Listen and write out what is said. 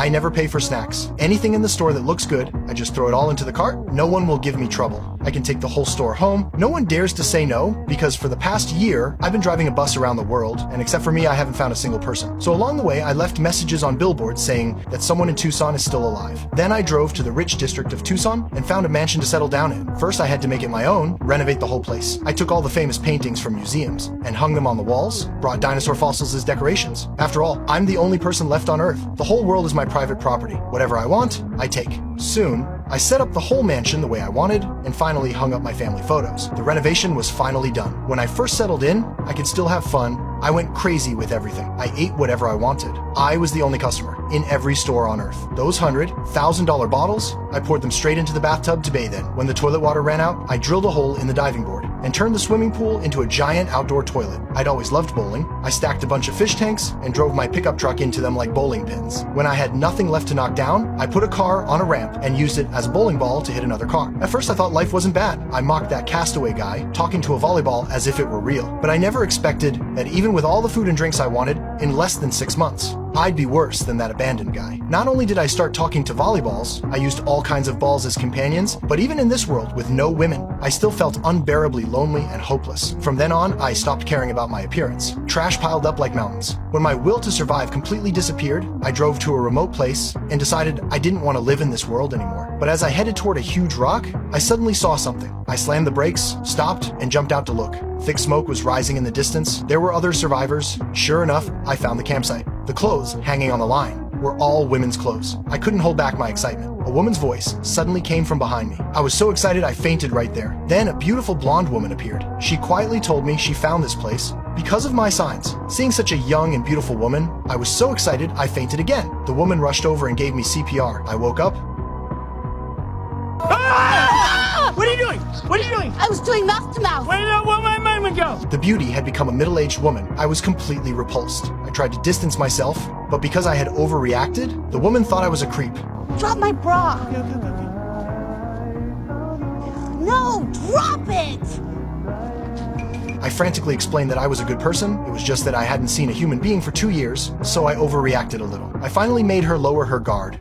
I never pay for snacks. Anything in the store that looks good, I just throw it all into the cart. No one will give me trouble. I can take the whole store home. No one dares to say no, because for the past year, I've been driving a bus around the world, and except for me, I haven't found a single person. So along the way, I left messages on billboards saying that someone in Tucson is still alive. Then I drove to the rich district of Tucson and found a mansion to settle down in. First, I had to make it my own, renovate the whole place. I took all the famous paintings from museums and hung them on the walls, brought dinosaur fossils as decorations. After all, I'm the only person left on Earth. The whole world is my private property. Whatever I want, I take. Soon, I set up the whole mansion the way I wanted and finally hung up my family photos. The renovation was finally done. When I first settled in, I could still have fun. I went crazy with everything. I ate whatever I wanted. I was the only customer in every store on Earth. Those $100,000 bottles, I poured them straight into the bathtub to bathe in. When the toilet water ran out, I drilled a hole in the diving board and turned the swimming pool into a giant outdoor toilet. I'd always loved bowling. I stacked a bunch of fish tanks and drove my pickup truck into them like bowling pins. When I had nothing left to knock down, I put a car on a ramp and used it as a bowling ball to hit another car. At first I thought life wasn't bad. I mocked that castaway guy talking to a volleyball as if it were real. But I never expected that even with all the food and drinks I wanted, in less than 6 months, I'd be worse than that abandoned guy. Not only did I start talking to volleyballs, I used all kinds of balls as companions, but even in this world with no women, I still felt unbearably lonely and hopeless. From then on, I stopped caring about my appearance. Trash piled up like mountains. When my will to survive completely disappeared, I drove to a remote place and decided I didn't want to live in this world anymore. But as I headed toward a huge rock, I suddenly saw something. I slammed the brakes, stopped, and jumped out to look. Thick smoke was rising in the distance. There were other survivors. Sure enough, I found the campsite. The clothes hanging on the line were all women's clothes. I couldn't hold back my excitement. A woman's voice suddenly came from behind me. I was so excited I fainted right there. Then a beautiful blonde woman appeared. She quietly told me she found this place because of my signs. Seeing such a young and beautiful woman, I was so excited I fainted again. The woman rushed over and gave me CPR. I woke up. What are you doing? What are you doing? I was doing mouth to mouth. Where did my mind would go? The beauty had become a middle-aged woman. I was completely repulsed. I tried to distance myself, but because I had overreacted, the woman thought I was a creep. Drop my bra. Okay. No, drop it! I frantically explained that I was a good person. It was just that I hadn't seen a human being for 2 years, so I overreacted a little. I finally made her lower her guard.